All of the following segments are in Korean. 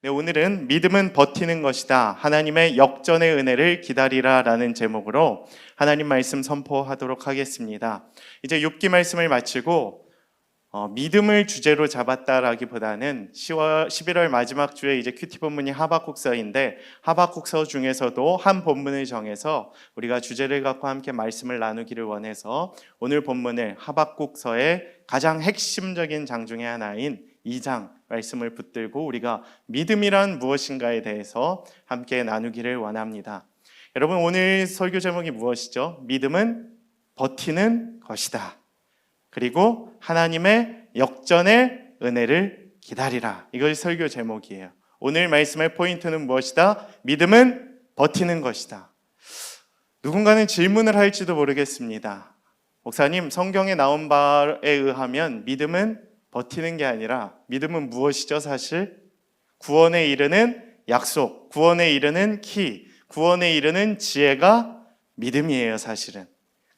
네, 오늘은 믿음은 버티는 것이다. 하나님의 역전의 은혜를 기다리라 라는 제목으로 하나님 말씀 선포하도록 하겠습니다. 이제 욥기 말씀을 마치고 믿음을 주제로 잡았다라기보다는 11월 마지막 주에 이제 큐티 본문이 하박국서인데 하박국서 중에서도 한 본문을 정해서 우리가 주제를 갖고 함께 말씀을 나누기를 원해서 오늘 본문을 하박국서의 가장 핵심적인 장 중에 하나인 2장 말씀을 붙들고 우리가 믿음이란 무엇인가에 대해서 함께 나누기를 원합니다. 여러분, 오늘 설교 제목이 무엇이죠? 믿음은 버티는 것이다. 그리고 하나님의 역전의 은혜를 기다리라. 이것이 설교 제목이에요. 오늘 말씀의 포인트는 무엇이다? 믿음은 버티는 것이다. 누군가는 질문을 할지도 모르겠습니다. 목사님, 성경에 나온 바에 의하면 믿음은 버티는 게 아니라 믿음은 무엇이죠? 사실 구원에 이르는 약속, 구원에 이르는 키, 구원에 이르는 지혜가 믿음이에요. 사실은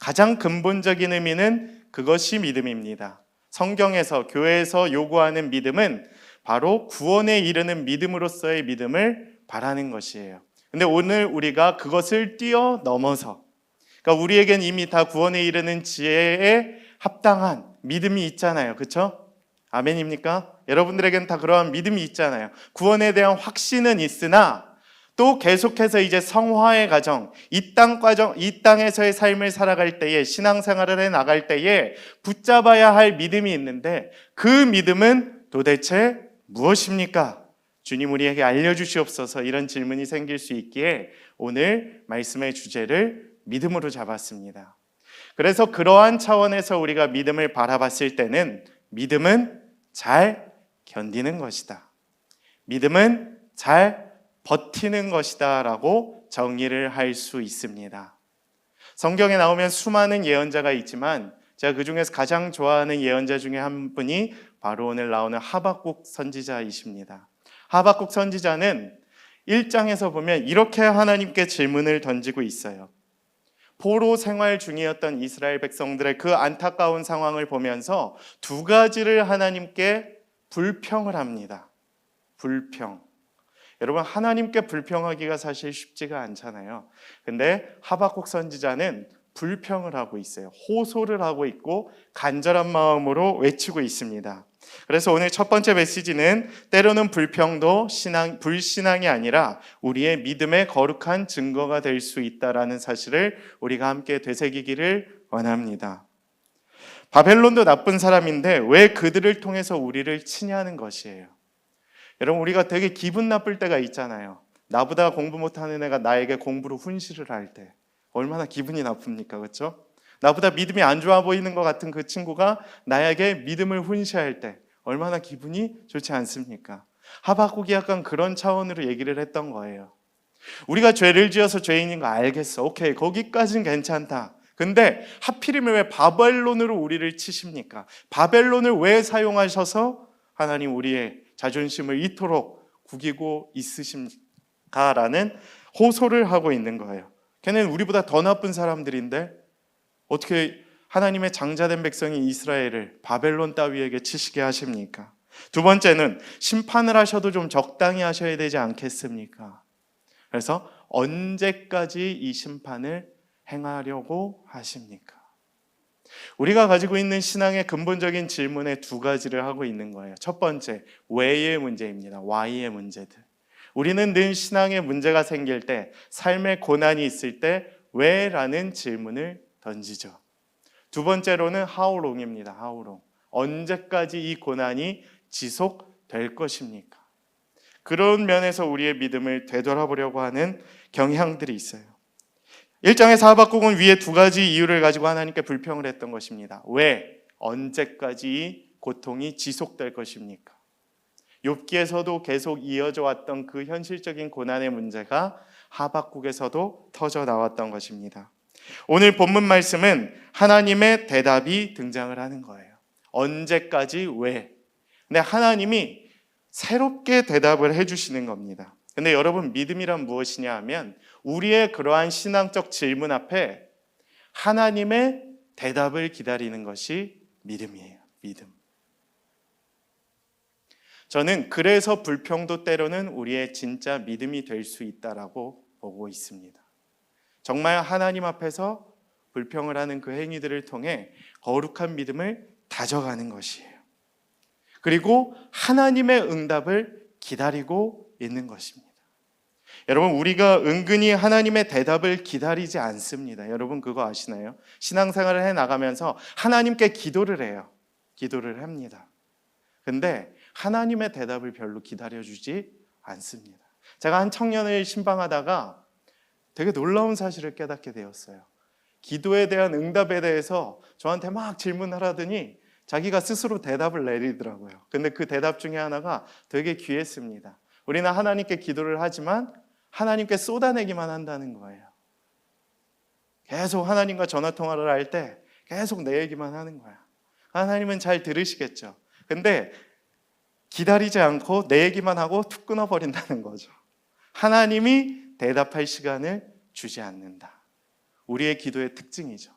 가장 근본적인 의미는 그것이 믿음입니다. 성경에서, 교회에서 요구하는 믿음은 바로 구원에 이르는 믿음으로서의 믿음을 바라는 것이에요. 근데 오늘 우리가 그것을 뛰어넘어서, 그러니까 우리에겐 이미 다 구원에 이르는 지혜에 합당한 믿음이 있잖아요. 그렇죠? 아멘입니까? 여러분들에겐 다 그러한 믿음이 있잖아요. 구원에 대한 확신은 있으나 또 계속해서 이제 성화의 과정, 이 땅에서의 삶을 살아갈 때에, 신앙생활을 해 나갈 때에 붙잡아야 할 믿음이 있는데 그 믿음은 도대체 무엇입니까? 주님 우리에게 알려주시옵소서. 이런 질문이 생길 수 있기에 오늘 말씀의 주제를 믿음으로 잡았습니다. 그래서 그러한 차원에서 우리가 믿음을 바라봤을 때는 믿음은 잘 견디는 것이다. 믿음은 잘 버티는 것이다 라고 정의를 할 수 있습니다. 성경에 나오면 수많은 예언자가 있지만 제가 그 중에서 가장 좋아하는 예언자 중에 한 분이 바로 오늘 나오는 하박국 선지자이십니다. 하박국 선지자는 1장에서 보면 이렇게 하나님께 질문을 던지고 있어요. 포로 생활 중이었던 이스라엘 백성들의 그 안타까운 상황을 보면서 두 가지를 하나님께 불평을 합니다. 불평. 여러분, 하나님께 불평하기가 사실 쉽지가 않잖아요. 근데 하박국 선지자는 불평을 하고 있어요. 호소를 하고 있고 간절한 마음으로 외치고 있습니다. 그래서 오늘 첫 번째 메시지는 때로는 불평도 불신앙이 아니라 우리의 믿음의 거룩한 증거가 될 수 있다라는 사실을 우리가 함께 되새기기를 원합니다. 바벨론도 나쁜 사람인데 왜 그들을 통해서 우리를 치냐는 것이에요. 여러분, 우리가 되게 기분 나쁠 때가 있잖아요. 나보다 공부 못하는 애가 나에게 공부로 훈시를 할 때 얼마나 기분이 나쁩니까? 그렇죠? 나보다 믿음이 안 좋아 보이는 것 같은 그 친구가 나에게 믿음을 훈시할 때 얼마나 기분이 좋지 않습니까? 하박국이 약간 그런 차원으로 얘기를 했던 거예요. 우리가 죄를 지어서 죄인인 거 알겠어. 오케이, 거기까지는 괜찮다. 근데 하필이면 왜 바벨론으로 우리를 치십니까? 바벨론을 왜 사용하셔서 하나님 우리의 자존심을 이토록 구기고 있으신가라는 호소를 하고 있는 거예요. 걔는 우리보다 더 나쁜 사람들인데 어떻게 하나님의 장자된 백성이 이스라엘을 바벨론 따위에게 치시게 하십니까? 두 번째는 심판을 하셔도 좀 적당히 하셔야 되지 않겠습니까? 그래서 언제까지 이 심판을 행하려고 하십니까? 우리가 가지고 있는 신앙의 근본적인 질문에 두 가지를 하고 있는 거예요. 첫 번째, 왜의 문제입니다. why의 문제들. 우리는 늘 신앙의 문제가 생길 때, 삶의 고난이 있을 때 왜라는 질문을 던지죠. 두 번째로는 how long입니다. how long. 언제까지 이 고난이 지속될 것입니까? 그런 면에서 우리의 믿음을 되돌아보려고 하는 경향들이 있어요. 1장에서 하박국은 위에 두 가지 이유를 가지고 하나님께 불평을 했던 것입니다. 왜? 언제까지 이 고통이 지속될 것입니까? 욥기에서도 계속 이어져 왔던 그 현실적인 고난의 문제가 하박국에서도 터져 나왔던 것입니다. 오늘 본문 말씀은 하나님의 대답이 등장을 하는 거예요. 언제까지 왜? 근데 하나님이 새롭게 대답을 해주시는 겁니다. 근데 여러분, 믿음이란 무엇이냐 하면 우리의 그러한 신앙적 질문 앞에 하나님의 대답을 기다리는 것이 믿음이에요. 믿음. 저는 그래서 불평도 때로는 우리의 진짜 믿음이 될 수 있다라고 보고 있습니다. 정말 하나님 앞에서 불평을 하는 그 행위들을 통해 거룩한 믿음을 다져가는 것이에요. 그리고 하나님의 응답을 기다리고 있는 것입니다. 여러분, 우리가 은근히 하나님의 대답을 기다리지 않습니다. 여러분 그거 아시나요? 신앙생활을 해나가면서 하나님께 기도를 해요. 기도를 합니다. 근데 하나님의 대답을 별로 기다려주지 않습니다. 제가 한 청년을 신방하다가 되게 놀라운 사실을 깨닫게 되었어요. 기도에 대한 응답에 대해서 저한테 막 질문하라더니 자기가 스스로 대답을 내리더라고요. 근데 그 대답 중에 하나가 되게 귀했습니다. 우리는 하나님께 기도를 하지만 하나님께 쏟아내기만 한다는 거예요. 계속 하나님과 전화통화를 할 때 계속 내 얘기만 하는 거야. 하나님은 잘 들으시겠죠. 근데 기다리지 않고 내 얘기만 하고 툭 끊어버린다는 거죠. 하나님이 대답할 시간을 주지 않는다. 우리의 기도의 특징이죠.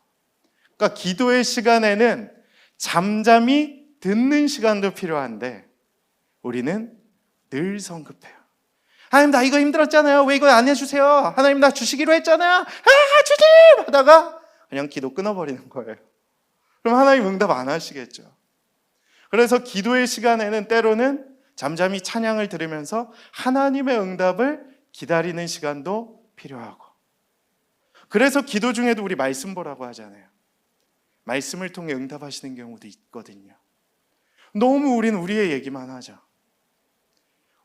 그러니까 기도의 시간에는 잠잠히 듣는 시간도 필요한데 우리는 늘 성급해요. 하나님 나 이거 힘들었잖아요. 왜 이거 안 해주세요? 하나님 나 주시기로 했잖아요. 주님! 하다가 그냥 기도 끊어버리는 거예요. 그럼 하나님 응답 안 하시겠죠. 그래서 기도의 시간에는 때로는 잠잠히 찬양을 들으면서 하나님의 응답을 기다리는 시간도 필요하고, 그래서 기도 중에도 우리 말씀 보라고 하잖아요. 말씀을 통해 응답하시는 경우도 있거든요. 너무 우리는 우리의 얘기만 하죠.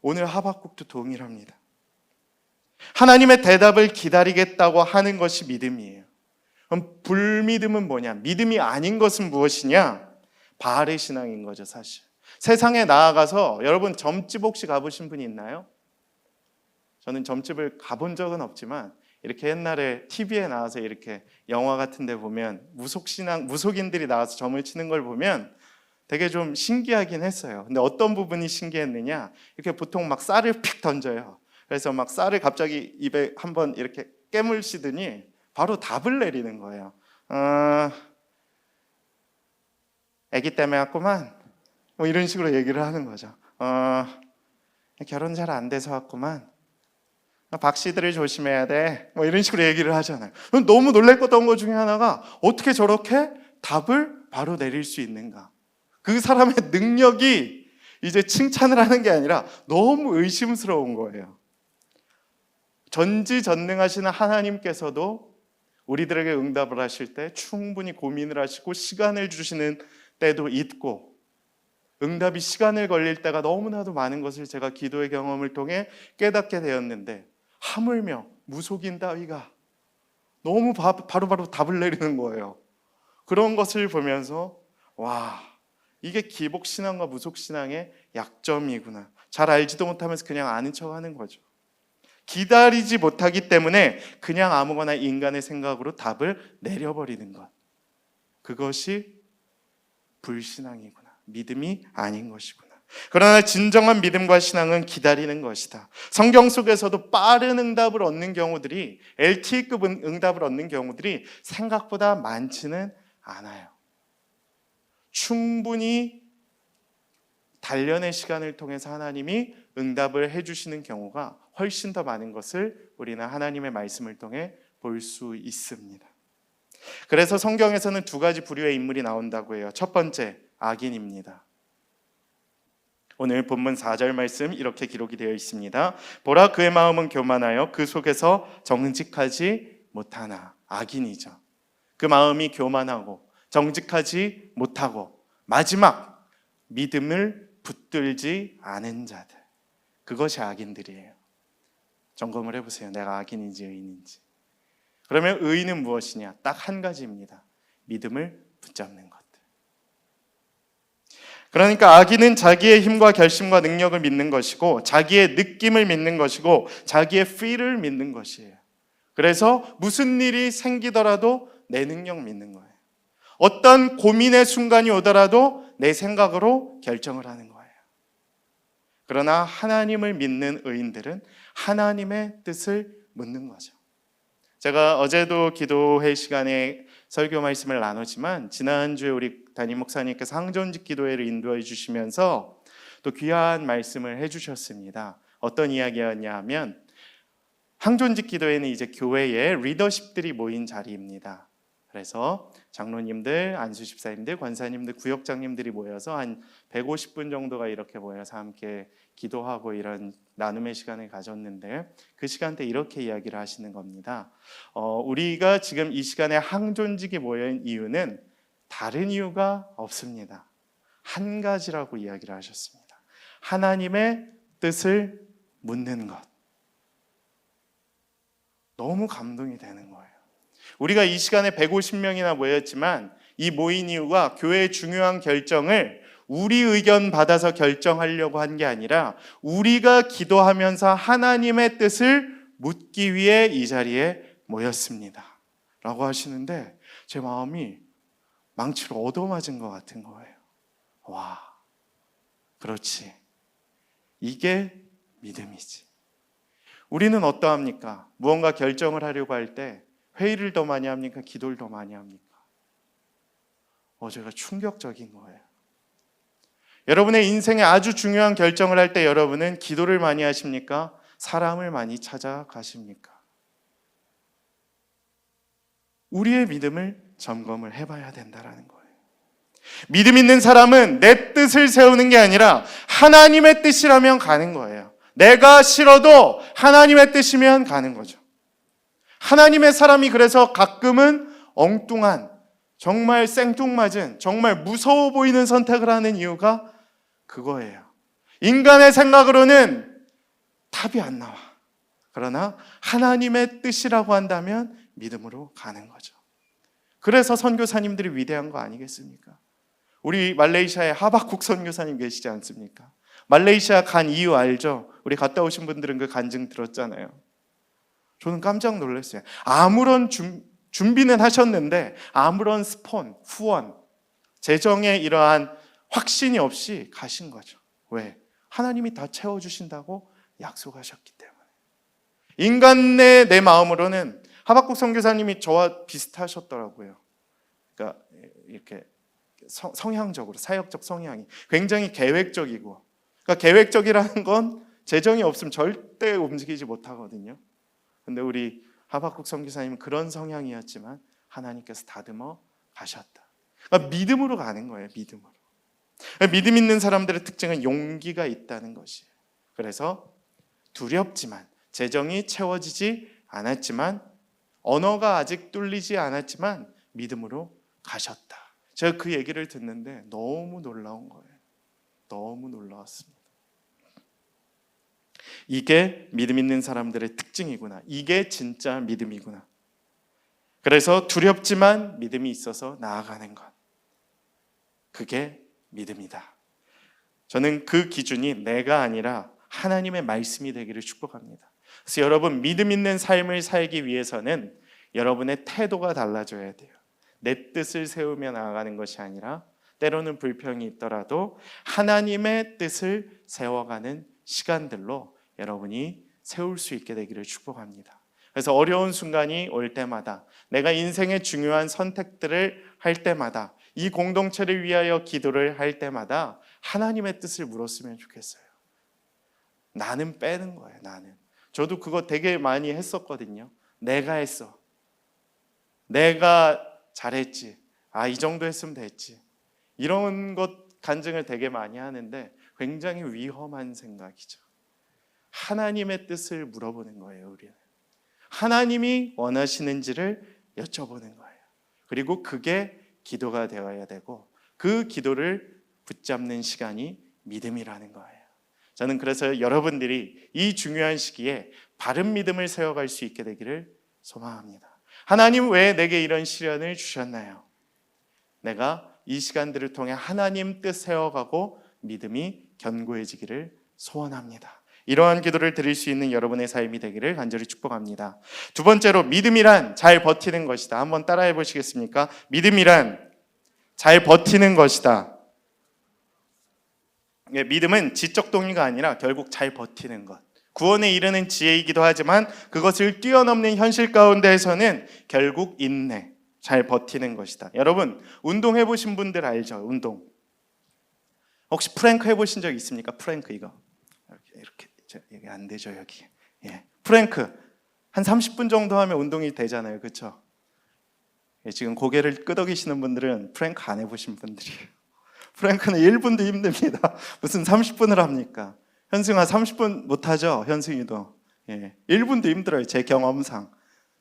오늘 하박국도 동일합니다. 하나님의 대답을 기다리겠다고 하는 것이 믿음이에요. 그럼 불믿음은 뭐냐? 믿음이 아닌 것은 무엇이냐? 바알의 신앙인 거죠, 사실. 세상에 나아가서 여러분 점집 혹시 가보신 분이 있나요? 저는 점집을 가본 적은 없지만 이렇게 옛날에 TV에 나와서 이렇게 영화 같은 데 보면 무속인들이 나와서 점을 치는 걸 보면 되게 좀 신기하긴 했어요. 근데 어떤 부분이 신기했느냐? 이렇게 보통 막 쌀을 픽 던져요. 그래서 막 쌀을 갑자기 입에 한번 이렇게 깨물시더니 바로 답을 내리는 거예요. 아기 때문에 왔구만. 뭐 이런 식으로 얘기를 하는 거죠. 결혼 잘 안 돼서 왔구만. 박씨들을 조심해야 돼. 뭐 이런 식으로 얘기를 하잖아요. 너무 놀랬던 것 중에 하나가 어떻게 저렇게 답을 바로 내릴 수 있는가? 그 사람의 능력이 이제 칭찬을 하는 게 아니라 너무 의심스러운 거예요. 전지전능하시는 하나님께서도 우리들에게 응답을 하실 때 충분히 고민을 하시고 시간을 주시는 때도 있고, 응답이 시간을 걸릴 때가 너무나도 많은 것을 제가 기도의 경험을 통해 깨닫게 되었는데, 하물며 무속인 따위가 너무 바로바로 답을 내리는 거예요. 그런 것을 보면서 와, 이게 기복신앙과 무속신앙의 약점이구나. 잘 알지도 못하면서 그냥 아는 척하는 거죠. 기다리지 못하기 때문에 그냥 아무거나 인간의 생각으로 답을 내려버리는 것, 그것이 불신앙이구나. 믿음이 아닌 것이구나. 그러나 진정한 믿음과 신앙은 기다리는 것이다. 성경 속에서도 빠른 응답을 얻는 경우들이, LTE급 응답을 얻는 경우들이 생각보다 많지는 않아요. 충분히 단련의 시간을 통해서 하나님이 응답을 해주시는 경우가 훨씬 더 많은 것을 우리는 하나님의 말씀을 통해 볼 수 있습니다. 그래서 성경에서는 두 가지 부류의 인물이 나온다고 해요. 첫 번째, 악인입니다. 오늘 본문 4절 말씀 이렇게 기록이 되어 있습니다. 보라, 그의 마음은 교만하여 그 속에서 정직하지 못하나. 악인이죠. 그 마음이 교만하고 정직하지 못하고 마지막 믿음을 붙들지 않은 자들, 그것이 악인들이에요. 점검을 해보세요. 내가 악인인지 의인인지. 그러면 의인은 무엇이냐? 딱 한 가지입니다. 믿음을 붙잡는 것들. 그러니까 악인은 자기의 힘과 결심과 능력을 믿는 것이고, 자기의 느낌을 믿는 것이고, 자기의 feel을 믿는 것이에요. 그래서 무슨 일이 생기더라도 내 능력 믿는 거예요. 어떤 고민의 순간이 오더라도 내 생각으로 결정을 하는 거예요. 그러나 하나님을 믿는 의인들은 하나님의 뜻을 묻는 거죠. 제가 어제도 기도회 시간에 설교 말씀을 나누지만, 지난주에 우리 담임 목사님께서 항존직 기도회를 인도해 주시면서 또 귀한 말씀을 해주셨습니다. 어떤 이야기였냐 하면 항존직 기도회는 이제 교회에 리더십들이 모인 자리입니다. 그래서 장로님들, 안수집사님들, 권사님들, 구역장님들이 모여서 한 150분 정도가 이렇게 모여서 함께 기도하고 이런 나눔의 시간을 가졌는데, 그 시간 때 이렇게 이야기를 하시는 겁니다. 우리가 지금 이 시간에 항존직이 모인 이유는 다른 이유가 없습니다. 한 가지라고 이야기를 하셨습니다. 하나님의 뜻을 묻는 것. 너무 감동이 되는 거예요. 우리가 이 시간에 150명이나 모였지만 이 모인 이유가 교회의 중요한 결정을 우리 의견 받아서 결정하려고 한 게 아니라 우리가 기도하면서 하나님의 뜻을 묻기 위해 이 자리에 모였습니다 라고 하시는데, 제 마음이 망치로 얻어맞은 것 같은 거예요. 와, 그렇지, 이게 믿음이지. 우리는 어떠합니까? 무언가 결정을 하려고 할 때 회의를 더 많이 합니까? 기도를 더 많이 합니까? 제가 충격적인 거예요. 여러분의 인생에 아주 중요한 결정을 할 때 여러분은 기도를 많이 하십니까? 사람을 많이 찾아가십니까? 우리의 믿음을 점검을 해봐야 된다는 거예요. 믿음 있는 사람은 내 뜻을 세우는 게 아니라 하나님의 뜻이라면 가는 거예요. 내가 싫어도 하나님의 뜻이면 가는 거죠. 하나님의 사람이 그래서 가끔은 엉뚱한, 정말 생뚱맞은, 정말 무서워 보이는 선택을 하는 이유가 그거예요. 인간의 생각으로는 답이 안 나와. 그러나 하나님의 뜻이라고 한다면 믿음으로 가는 거죠. 그래서 선교사님들이 위대한 거 아니겠습니까? 우리 말레이시아에 하박국 선교사님 계시지 않습니까? 말레이시아 간 이유 알죠? 우리 갔다 오신 분들은 그 간증 들었잖아요. 저는 깜짝 놀랐어요. 아무런 준비는 하셨는데 아무런 스폰, 후원, 재정에 이러한 확신이 없이 가신 거죠. 왜? 하나님이 다 채워주신다고 약속하셨기 때문에. 인간의 내 마음으로는 하박국 선교사님이 저와 비슷하셨더라고요. 그러니까 이렇게 성향적으로, 사역적 성향이 굉장히 계획적이고, 그러니까 계획적이라는 건 재정이 없으면 절대 움직이지 못하거든요. 근데 우리 하박국 선교사님은 그런 성향이었지만 하나님께서 다듬어 가셨다. 그러니까 믿음으로 가는 거예요. 믿음으로. 믿음 있는 사람들의 특징은 용기가 있다는 것이에요. 그래서 두렵지만, 재정이 채워지지 않았지만, 언어가 아직 뚫리지 않았지만 믿음으로 가셨다. 제가 그 얘기를 듣는데 너무 놀라운 거예요. 너무 놀라웠습니다. 이게 믿음 있는 사람들의 특징이구나. 이게 진짜 믿음이구나. 그래서 두렵지만 믿음이 있어서 나아가는 것. 그게 믿음이다. 저는 그 기준이 내가 아니라 하나님의 말씀이 되기를 축복합니다. 그래서 여러분, 믿음 있는 삶을 살기 위해서는 여러분의 태도가 달라져야 돼요. 내 뜻을 세우며 나아가는 것이 아니라 때로는 불평이 있더라도 하나님의 뜻을 세워가는 시간들로 여러분이 세울 수 있게 되기를 축복합니다. 그래서 어려운 순간이 올 때마다, 내가 인생의 중요한 선택들을 할 때마다, 이 공동체를 위하여 기도를 할 때마다 하나님의 뜻을 물었으면 좋겠어요. 나는 빼는 거예요. 나는. 저도 그거 되게 많이 했었거든요. 내가 했어. 내가 잘했지. 이 정도 했으면 됐지. 이런 것 간증을 되게 많이 하는데 굉장히 위험한 생각이죠. 하나님의 뜻을 물어보는 거예요. 우리는 하나님이 원하시는지를 여쭤보는 거예요. 그리고 그게 기도가 되어야 되고, 그 기도를 붙잡는 시간이 믿음이라는 거예요. 저는 그래서 여러분들이 이 중요한 시기에 바른 믿음을 세워갈 수 있게 되기를 소망합니다. 하나님, 왜 내게 이런 시련을 주셨나요? 내가 이 시간들을 통해 하나님 뜻 세워가고 믿음이 견고해지기를 소원합니다. 이러한 기도를 드릴 수 있는 여러분의 삶이 되기를 간절히 축복합니다. 두 번째로, 믿음이란 잘 버티는 것이다. 한번 따라해 보시겠습니까? 믿음이란 잘 버티는 것이다. 믿음은 지적 동의가 아니라 결국 잘 버티는 것. 구원에 이르는 지혜이기도 하지만 그것을 뛰어넘는 현실 가운데에서는 결국 인내, 잘 버티는 것이다. 여러분, 운동해 보신 분들 알죠? 운동. 혹시 프랭크 해보신 적 있습니까? 프랭크 이거 이렇게 여기 안 되죠 여기. 예, 프랭크 한 30분 정도 하면 운동이 되잖아요, 그렇죠? 예, 지금 고개를 끄덕이시는 분들은 프랭크 안 해보신 분들이에요. 프랭크는 1분도 힘듭니다. 무슨 30분을 합니까? 현승아 30분 못하죠? 현승이도. 예, 1분도 힘들어요, 제 경험상.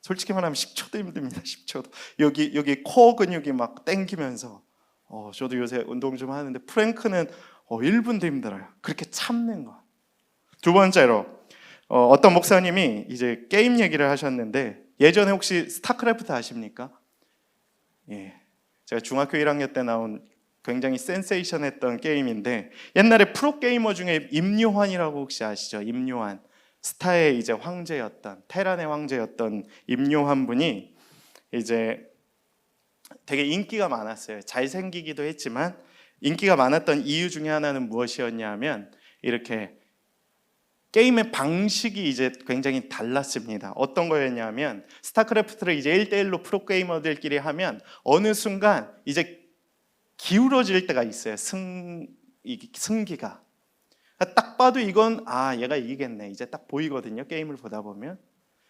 솔직히 말하면 10초도 힘듭니다. 10초도. 여기 코어 근육이 막 땡기면서 저도 요새 운동 좀 하는데 프랭크는 1분도 힘들어요. 그렇게 참는 거. 두 번째로 어떤 목사님이 이제 게임 얘기를 하셨는데 예전에 혹시 스타크래프트 아십니까? 예, 제가 중학교 1학년 때 나온 굉장히 센세이션했던 게임인데 옛날에 프로게이머 중에 임요환이라고 혹시 아시죠? 임요환. 스타의 이제 황제였던 테란의 황제였던 임요환 분이 이제 되게 인기가 많았어요. 잘생기기도 했지만 인기가 많았던 이유 중에 하나는 무엇이었냐면 이렇게 게임의 방식이 이제 굉장히 달랐습니다. 어떤 거였냐면 스타크래프트를 이제 1대1로 프로게이머들끼리 하면 어느 순간 이제 기울어질 때가 있어요. 승기가. 딱 봐도 이건 얘가 이기겠네 이제 딱 보이거든요, 게임을 보다 보면.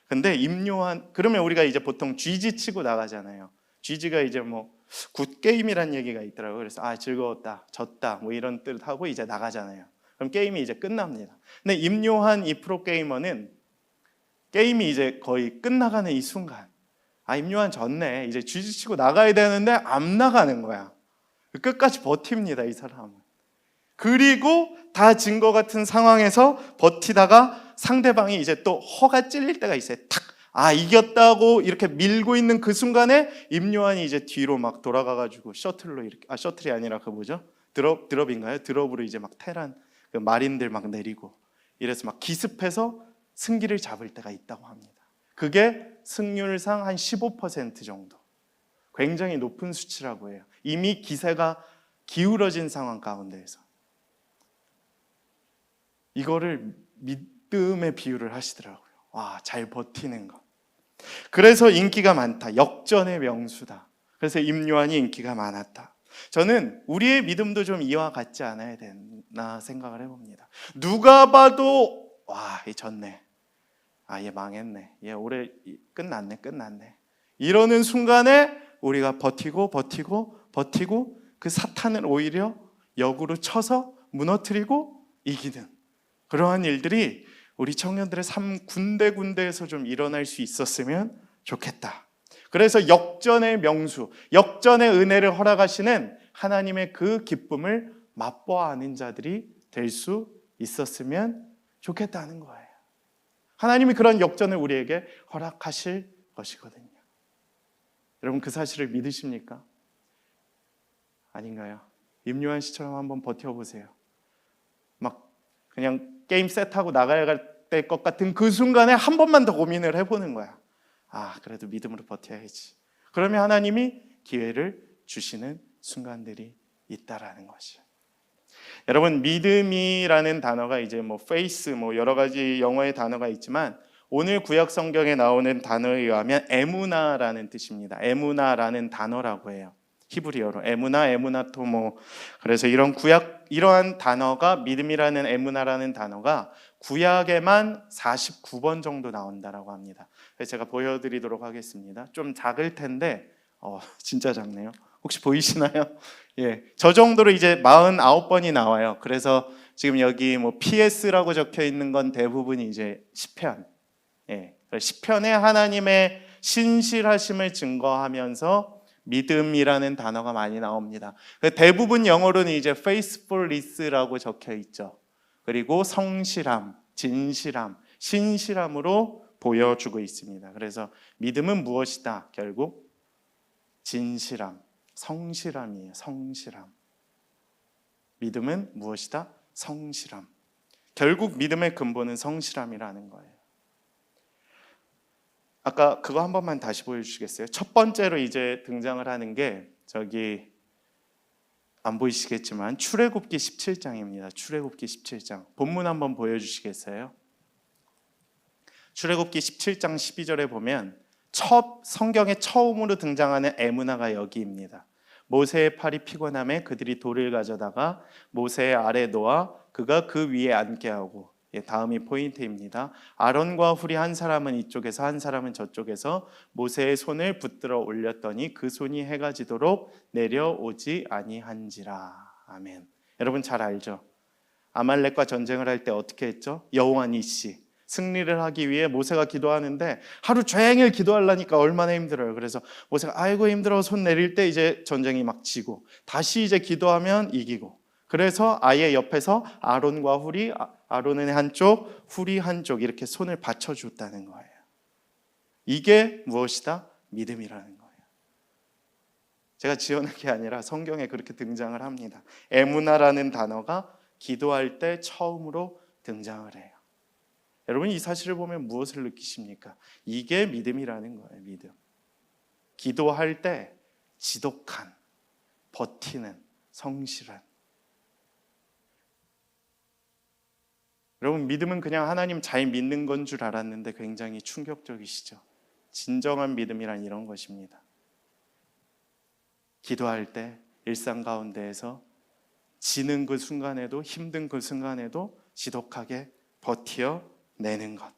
근데 임요한 그러면 우리가 이제 보통 GG 치고 나가잖아요. GG가 이제 뭐 굿게임이란 얘기가 있더라고요. 그래서 즐거웠다, 졌다 뭐 이런 뜻하고 이제 나가잖아요. 그럼 게임이 이제 끝납니다. 근데 임요한 이 프로게이머는 게임이 이제 거의 끝나가는 이 순간 임요한 졌네 이제 GG 치고 나가야 되는데 안 나가는 거야. 끝까지 버팁니다, 이 사람은. 그리고 다 진 것 같은 상황에서 버티다가 상대방이 이제 또 허가 찔릴 때가 있어요. 탁! 이겼다고 이렇게 밀고 있는 그 순간에 임요한이 이제 뒤로 막 돌아가가지고 셔틀로 이렇게 셔틀이 아니라 그 뭐죠? 드롭인가요? 드롭으로 이제 막 테란 그 마린들 막 내리고 이래서 막 기습해서 승기를 잡을 때가 있다고 합니다. 그게 승률상 한 15% 정도. 굉장히 높은 수치라고 해요. 이미 기세가 기울어진 상황 가운데에서. 이거를 믿음의 비유를 하시더라고요. 잘 버티는 것. 그래서 인기가 많다. 역전의 명수다. 그래서 임요한이 인기가 많았다. 저는 우리의 믿음도 좀 이와 같지 않아야 되나 생각을 해봅니다. 누가 봐도 얘 졌네. 얘 망했네. 얘 올해 끝났네. 이러는 순간에 우리가 버티고 그 사탄을 오히려 역으로 쳐서 무너뜨리고 이기는 그러한 일들이 우리 청년들의 삶 군데군데에서 좀 일어날 수 있었으면 좋겠다. 그래서 역전의 명수, 역전의 은혜를 허락하시는 하나님의 그 기쁨을 맛보아하는 자들이 될 수 있었으면 좋겠다는 거예요. 하나님이 그런 역전을 우리에게 허락하실 것이거든요. 여러분 그 사실을 믿으십니까? 아닌가요? 임요한 씨처럼 한번 버텨보세요. 막 그냥 게임 셋하고 나가야 될 것 같은 그 순간에 한 번만 더 고민을 해보는 거야. 그래도 믿음으로 버텨야지. 그러면 하나님이 기회를 주시는 순간들이 있다라는 것이에요. 여러분 믿음이라는 단어가 이제 faith 여러 가지 영어의 단어가 있지만 오늘 구약 성경에 나오는 단어에 의하면 에무나라는 뜻입니다. 에무나라는 단어라고 해요. 히브리어로 에무나토 그래서 이러한 단어가 믿음이라는 에무나라는 단어가 구약에만 49번 정도 나온다라고 합니다. 그래서 제가 보여드리도록 하겠습니다. 좀 작을 텐데 진짜 작네요. 혹시 보이시나요? 예, 저 정도로 이제 49번이 나와요. 그래서 지금 여기 PS라고 적혀 있는 건 대부분이 이제 시편. 예, 시편에 하나님의 신실하심을 증거하면서 믿음이라는 단어가 많이 나옵니다. 대부분 영어로는 이제 faithfulness라고 적혀 있죠. 그리고 성실함, 진실함, 신실함으로 보여주고 있습니다. 그래서 믿음은 무엇이다? 결국 진실함, 성실함이에요. 성실함. 믿음은 무엇이다? 성실함. 결국 믿음의 근본은 성실함이라는 거예요. 아까 그거 한 번만 다시 보여주시겠어요? 첫 번째로 이제 등장을 하는 게 저기 안 보이시겠지만 출애굽기 17장입니다. 출애굽기 17장. 본문 한번 보여주시겠어요? 출애굽기 17장 12절에 보면 성경에 처음으로 등장하는 에무나가 여기입니다. 모세의 팔이 피곤함에 그들이 돌을 가져다가 모세의 아래 놓아 그가 그 위에 앉게 하고, 다음이 포인트입니다. 아론과 훌이 한 사람은 이쪽에서 한 사람은 저쪽에서 모세의 손을 붙들어 올렸더니 그 손이 해가 지도록 내려오지 아니한지라. 아멘. 여러분 잘 알죠? 아말렉과 전쟁을 할 때 어떻게 했죠? 여호와 니시, 승리를 하기 위해 모세가 기도하는데 하루 종일 기도하려니까 얼마나 힘들어요. 그래서 모세가 아이고 힘들어 손 내릴 때 이제 전쟁이 막 지고, 다시 이제 기도하면 이기고, 그래서 아예 옆에서 아론과 훌이, 아론은 한쪽 훌이 한쪽 이렇게 손을 받쳐줬다는 거예요. 이게 무엇이다? 믿음이라는 거예요. 제가 지어낸 게 아니라 성경에 그렇게 등장을 합니다. 에무나라는 단어가 기도할 때 처음으로 등장을 해요. 여러분 이 사실을 보면 무엇을 느끼십니까? 이게 믿음이라는 거예요. 믿음. 기도할 때 지독한, 버티는, 성실한. 여러분 믿음은 그냥 하나님 잘 믿는 건 줄 알았는데 굉장히 충격적이시죠. 진정한 믿음이란 이런 것입니다. 기도할 때 일상 가운데에서 지는 그 순간에도, 힘든 그 순간에도 지독하게 버텨내는 것.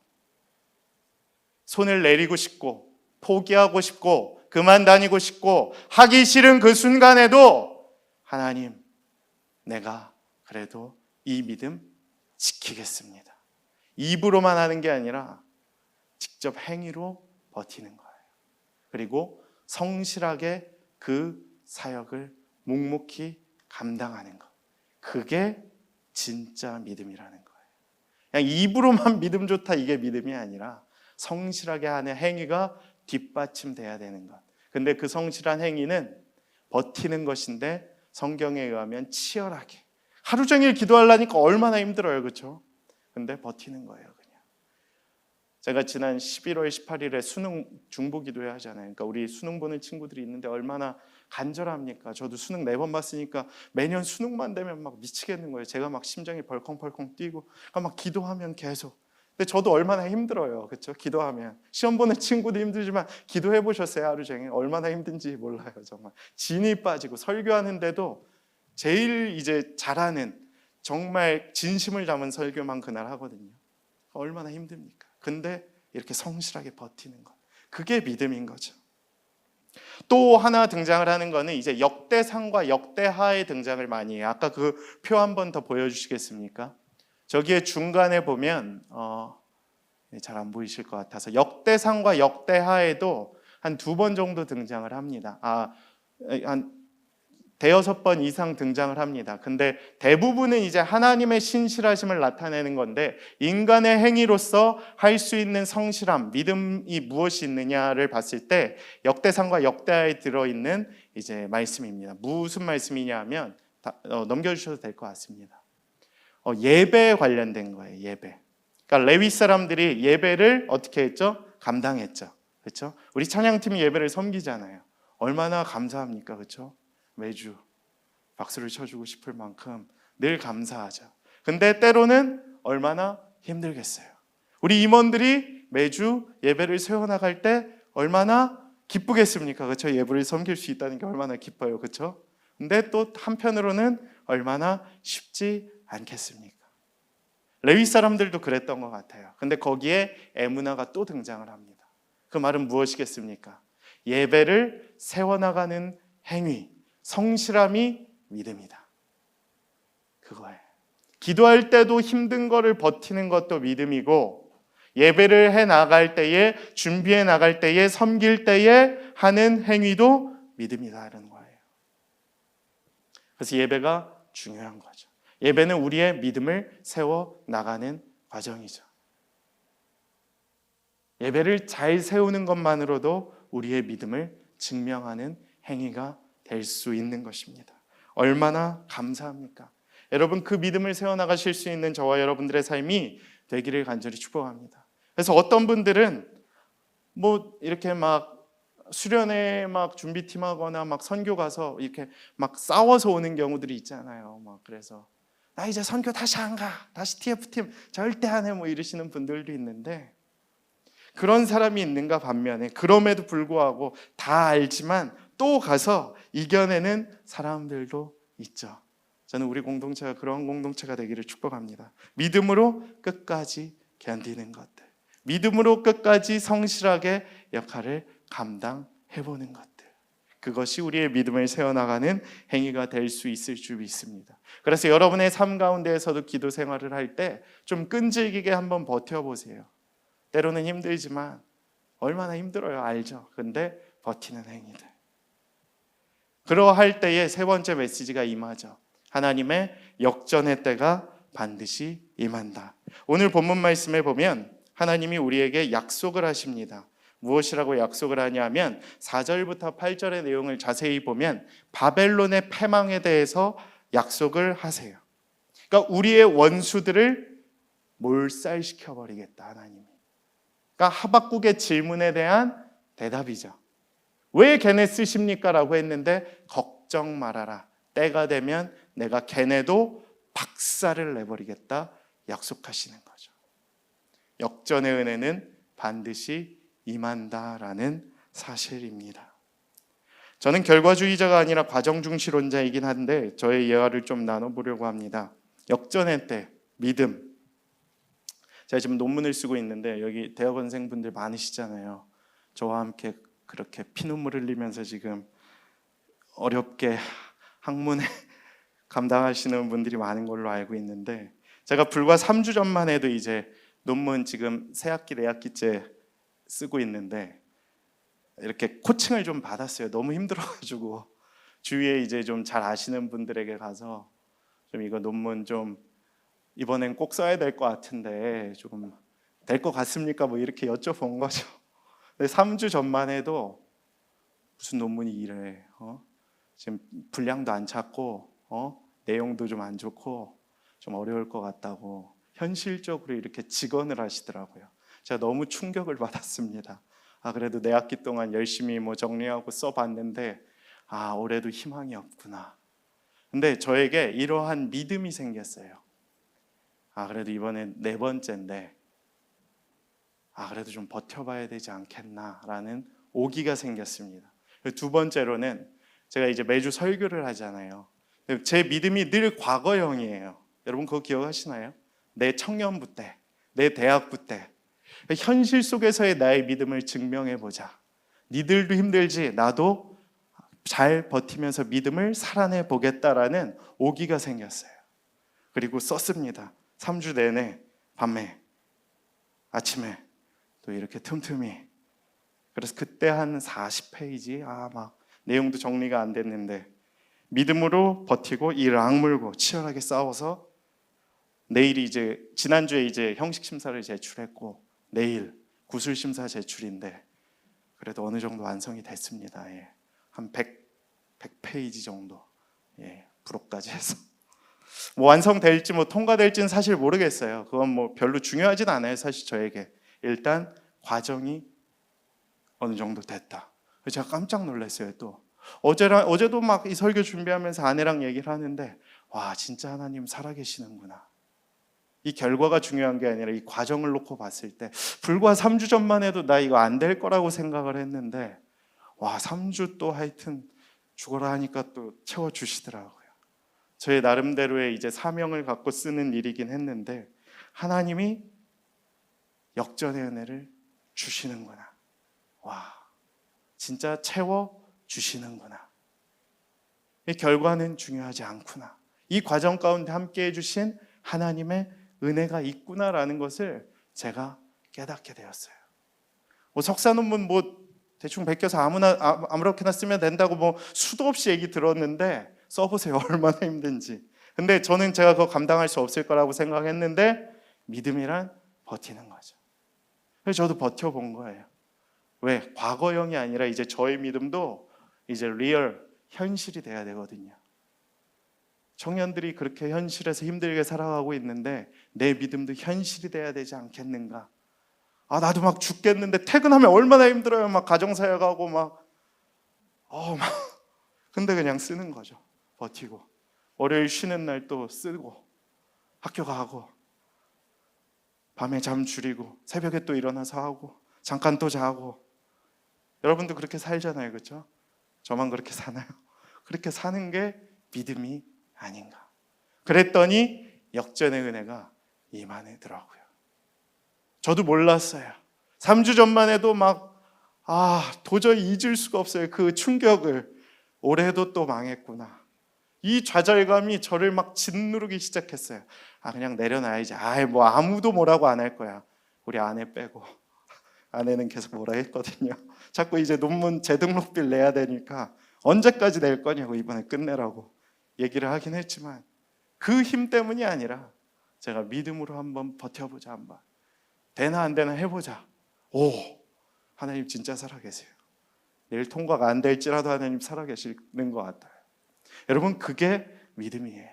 손을 내리고 싶고 포기하고 싶고 그만 다니고 싶고 하기 싫은 그 순간에도 하나님, 내가 그래도 이 믿음 지키겠습니다. 입으로만 하는 게 아니라 직접 행위로 버티는 거예요. 그리고 성실하게 그 사역을 묵묵히 감당하는 것. 그게 진짜 믿음이라는 거예요. 그냥 입으로만 믿음 좋다 이게 믿음이 아니라 성실하게 하는 행위가 뒷받침돼야 되는 것. 근데 그 성실한 행위는 버티는 것인데 성경에 의하면 치열하게 하루 종일 기도하려니까 얼마나 힘들어요. 그렇죠? 근데 버티는 거예요. 그냥. 제가 지난 11월 18일에 수능 중보 기도회 하잖아요. 그러니까 우리 수능 보는 친구들이 있는데 얼마나 간절합니까? 저도 수능 4번 봤으니까 매년 수능만 되면 막 미치겠는 거예요. 제가 막 심장이 벌컹벌컹 뛰고 막 기도하면 계속. 근데 저도 얼마나 힘들어요. 그렇죠? 기도하면. 시험 보는 친구도 힘들지만 기도해 보셨어요? 하루 종일. 얼마나 힘든지 몰라요. 정말. 진이 빠지고 설교하는데도 제일 이제 잘하는 정말 진심을 담은 설교만 그날 하거든요. 얼마나 힘듭니까? 근데 이렇게 성실하게 버티는 것. 그게 믿음인 거죠. 또 하나 등장을 하는 거는 이제 역대상과 역대하의 등장을 많이 해요. 아까 그 표 한 번 더 보여주시겠습니까? 저기에 중간에 보면 잘 안 보이실 것 같아서 역대상과 역대하에도 한 2번 정도 등장을 합니다. 한 대여섯 번 이상 등장을 합니다. 근데 대부분은 이제 하나님의 신실하심을 나타내는 건데 인간의 행위로서 할 수 있는 성실함, 믿음이 무엇이 있느냐를 봤을 때 역대상과 역대하에 들어있는 이제 말씀입니다. 무슨 말씀이냐 하면 넘겨주셔도 될 것 같습니다. 예배에 관련된 거예요. 예배. 그러니까 레위 사람들이 예배를 어떻게 했죠? 감당했죠. 그렇죠? 우리 찬양팀이 예배를 섬기잖아요. 얼마나 감사합니까? 그렇죠? 매주 박수를 쳐주고 싶을 만큼 늘 감사하죠. 근데 때로는 얼마나 힘들겠어요. 우리 임원들이 매주 예배를 세워나갈 때 얼마나 기쁘겠습니까? 그렇죠? 예배를 섬길 수 있다는 게 얼마나 기뻐요. 그렇죠? 근데 또 한편으로는 얼마나 쉽지 않겠습니까? 레위 사람들도 그랬던 것 같아요. 근데 거기에 에무나가 또 등장을 합니다. 그 말은 무엇이겠습니까? 예배를 세워나가는 행위, 성실함이 믿음이다. 그거예요. 기도할 때도 힘든 거를 버티는 것도 믿음이고 예배를 해 나갈 때에, 준비해 나갈 때에, 섬길 때에 하는 행위도 믿음이다라는 거예요. 그래서 예배가 중요한 거죠. 예배는 우리의 믿음을 세워 나가는 과정이죠. 예배를 잘 세우는 것만으로도 우리의 믿음을 증명하는 행위가 될 수 있는 것입니다. 얼마나 감사합니까? 여러분 그 믿음을 세워나가실 수 있는 저와 여러분들의 삶이 되기를 간절히 축복합니다. 그래서 어떤 분들은 이렇게 막 수련회 막 준비팀하거나 막 선교 가서 이렇게 막 싸워서 오는 경우들이 있잖아요. 그래서 나 이제 선교 다시 안 가, 다시 TF팀 절대 안 해 이러시는 분들도 있는데 그런 사람이 있는가 반면에 그럼에도 불구하고 다 알지만 또 가서 이겨내는 사람들도 있죠. 저는 우리 공동체가 그런 공동체가 되기를 축복합니다. 믿음으로 끝까지 견디는 것들, 믿음으로 끝까지 성실하게 역할을 감당해보는 것들, 그것이 우리의 믿음을 세워나가는 행위가 될 수 있을 줄 믿습니다. 그래서 여러분의 삶 가운데에서도 기도 생활을 할 때 좀 끈질기게 한번 버텨보세요. 때로는 힘들지만 얼마나 힘들어요 알죠? 근데 버티는 행위들, 그러할 때에 세 번째 메시지가 임하죠. 하나님의 역전의 때가 반드시 임한다. 오늘 본문 말씀에 보면 하나님이 우리에게 약속을 하십니다. 무엇이라고 약속을 하냐면 4절부터 8절의 내용을 자세히 보면 바벨론의 패망에 대해서 약속을 하세요. 그러니까 우리의 원수들을 몰살시켜 버리겠다 하나님이. 그러니까 하박국의 질문에 대한 대답이죠. 왜 걔네 쓰십니까? 라고 했는데 걱정 말아라. 때가 되면 내가 걔네도 박살을 내버리겠다 약속하시는 거죠. 역전의 은혜는 반드시 임한다라는 사실입니다. 저는 결과주의자가 아니라 과정중시론자이긴 한데 저의 예화를 좀 나눠보려고 합니다. 역전의 때, 믿음. 제가 지금 논문을 쓰고 있는데 여기 대학원생분들 많으시잖아요. 저와 함께 그렇게 피눈물 흘리면서 지금 어렵게 학문에 감당하시는 분들이 많은 걸로 알고 있는데, 제가 불과 3주 전만 해도 이제 논문 지금 새 학기 내학기째 쓰고 있는데 이렇게 코칭을 좀 받았어요. 너무 힘들어가지고 주위에 이제 좀 잘 아시는 분들에게 가서 좀 이거 논문 좀 이번엔 꼭 써야 될 것 같은데 좀 될 것 같습니까? 뭐 이렇게 여쭤본 거죠. 근데 3주 전만 해도 무슨 논문이 이래? 지금 분량도 안 찼고 내용도 좀 안 좋고 좀 어려울 것 같다고 현실적으로 이렇게 직언을 하시더라고요. 제가 너무 충격을 받았습니다. 그래도 내 학기 동안 열심히 뭐 정리하고 써봤는데 올해도 희망이 없구나. 근데 저에게 이러한 믿음이 생겼어요. 그래도 이번엔 네 번째인데 그래도 좀 버텨봐야 되지 않겠나라는 오기가 생겼습니다. 두 번째로는 제가 이제 매주 설교를 하잖아요. 제 믿음이 늘 과거형이에요. 여러분 그거 기억하시나요? 내 청년부 때, 내 대학부 때 현실 속에서의 나의 믿음을 증명해보자. 니들도 힘들지 나도 잘 버티면서 믿음을 살아내 보겠다라는 오기가 생겼어요. 그리고 썼습니다. 3주 내내 밤에 아침에 또 이렇게 틈틈이. 그래서 그때 한 40페이지 막 내용도 정리가 안 됐는데 믿음으로 버티고 이를 악물고 치열하게 싸워서 내일이 이제 지난주에 이제 형식 심사를 제출했고 내일 구술 심사 제출인데 그래도 어느 정도 완성이 됐습니다. 한 100페이지 정도 불호까지 해서 뭐 완성될지 뭐 통과될지는 사실 모르겠어요. 그건 뭐 별로 중요하진 않아요. 사실 저에게 일단 과정이 어느 정도 됐다. 제가 깜짝 놀랐어요. 또 어제도 막 이 설교 준비하면서 아내랑 얘기를 하는데 와 진짜 하나님 살아계시는구나. 이 결과가 중요한 게 아니라 이 과정을 놓고 봤을 때 불과 3주 전만 해도 나 이거 안 될 거라고 생각을 했는데 3주 또 하여튼 죽어라 하니까 또 채워주시더라고요. 저의 나름대로의 이제 사명을 갖고 쓰는 일이긴 했는데 하나님이 역전의 은혜를 주시는구나. 진짜 채워주시는구나. 이 결과는 중요하지 않구나. 이 과정 가운데 함께 해주신 하나님의 은혜가 있구나라는 것을 제가 깨닫게 되었어요. 석사 논문 대충 베껴서 아무렇게나 쓰면 된다고 수도 없이 얘기 들었는데 써보세요. 얼마나 힘든지. 근데 제가 그거 감당할 수 없을 거라고 생각했는데 믿음이란 버티는 거죠. 그래서 저도 버텨본 거예요. 왜? 과거형이 아니라 이제 저의 믿음도 이제 리얼, 현실이 돼야 되거든요. 청년들이 그렇게 현실에서 힘들게 살아가고 있는데 내 믿음도 현실이 돼야 되지 않겠는가. 나도 막 죽겠는데 퇴근하면 얼마나 힘들어요. 막 가정사역하고 근데 그냥 쓰는 거죠. 버티고 월요일 쉬는 날 또 쓰고 학교 가고 밤에 잠 줄이고 새벽에 또 일어나서 하고 잠깐 또 자고. 여러분도 그렇게 살잖아요. 그렇죠? 저만 그렇게 사나요? 그렇게 사는 게 믿음이 아닌가. 그랬더니 역전의 은혜가 임하더라고요. 저도 몰랐어요. 3주 전만 해도 도저히 잊을 수가 없어요. 그 충격을. 올해도 또 망했구나. 이 좌절감이 저를 막 짓누르기 시작했어요. 그냥 내려놔야지. 뭐 아무도 뭐라고 안 할 거야. 우리 아내 빼고. 아내는 계속 뭐라 했거든요. 자꾸 이제 논문 재등록비를 내야 되니까 언제까지 낼 거냐고, 이번에 끝내라고 얘기를 하긴 했지만 그 힘 때문이 아니라 제가 믿음으로 한번 버텨보자. 한번 되나 안 되나 해보자. 하나님 진짜 살아계세요. 내일 통과가 안 될지라도 하나님 살아계시는 것 같아요. 여러분, 그게 믿음이에요.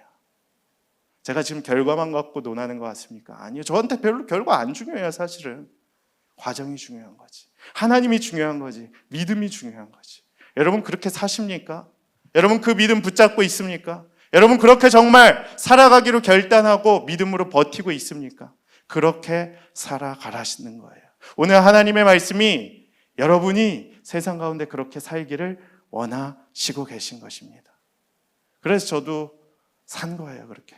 제가 지금 결과만 갖고 논하는 것 같습니까? 아니요. 저한테 별로 결과 안 중요해요. 사실은 과정이 중요한 거지. 하나님이 중요한 거지. 믿음이 중요한 거지. 여러분, 그렇게 사십니까? 여러분, 그 믿음 붙잡고 있습니까? 여러분, 그렇게 정말 살아가기로 결단하고 믿음으로 버티고 있습니까? 그렇게 살아가라시는 거예요. 오늘 하나님의 말씀이 여러분이 세상 가운데 그렇게 살기를 원하시고 계신 것입니다. 그래서 저도 산 거예요. 그렇게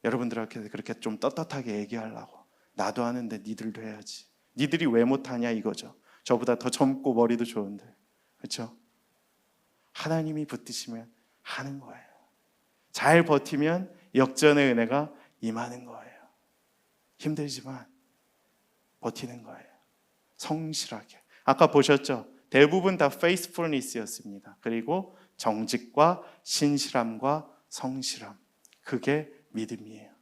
여러분들한테 그렇게 좀 떳떳하게 얘기하려고. 나도 하는데 니들도 해야지. 니들이 왜 못하냐 이거죠. 저보다 더 젊고 머리도 좋은데. 그렇죠? 하나님이 붙드시면 하는 거예요. 잘 버티면 역전의 은혜가 임하는 거예요. 힘들지만 버티는 거예요. 성실하게. 아까 보셨죠? 대부분 다 faithfulness였습니다. 그리고 정직과 신실함과 성실함. 그게 믿음이에요.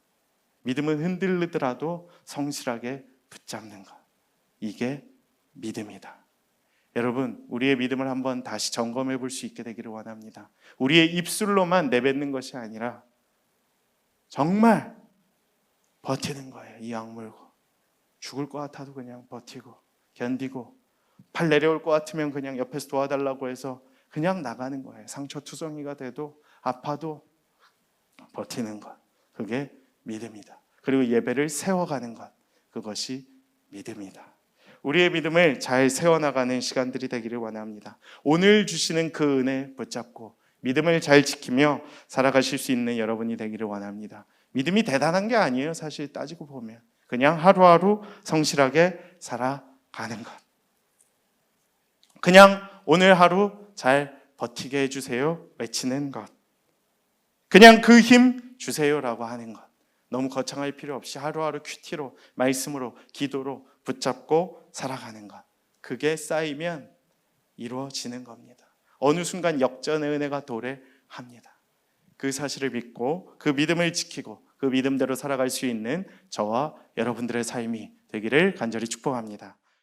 믿음은 흔들리더라도 성실하게 붙잡는 것. 이게 믿음이다. 여러분, 우리의 믿음을 한번 다시 점검해 볼 수 있게 되기를 원합니다. 우리의 입술로만 내뱉는 것이 아니라 정말 버티는 거예요. 이 악물고 죽을 것 같아도 그냥 버티고 견디고, 팔 내려올 것 같으면 그냥 옆에서 도와달라고 해서 그냥 나가는 거예요. 상처투성이가 돼도 아파도 버티는 것. 그게 믿음이다. 그리고 예배를 세워가는 것. 그것이 믿음이다. 우리의 믿음을 잘 세워나가는 시간들이 되기를 원합니다. 오늘 주시는 그 은혜 붙잡고 믿음을 잘 지키며 살아가실 수 있는 여러분이 되기를 원합니다. 믿음이 대단한 게 아니에요. 사실 따지고 보면 그냥 하루하루 성실하게 살아가는 것. 그냥 오늘 하루 잘 버티게 해주세요 외치는 것. 그냥 그 힘 주세요라고 하는 것. 너무 거창할 필요 없이 하루하루 큐티로, 말씀으로, 기도로 붙잡고 살아가는 것. 그게 쌓이면 이루어지는 겁니다. 어느 순간 역전의 은혜가 도래합니다. 그 사실을 믿고 그 믿음을 지키고 그 믿음대로 살아갈 수 있는 저와 여러분들의 삶이 되기를 간절히 축복합니다.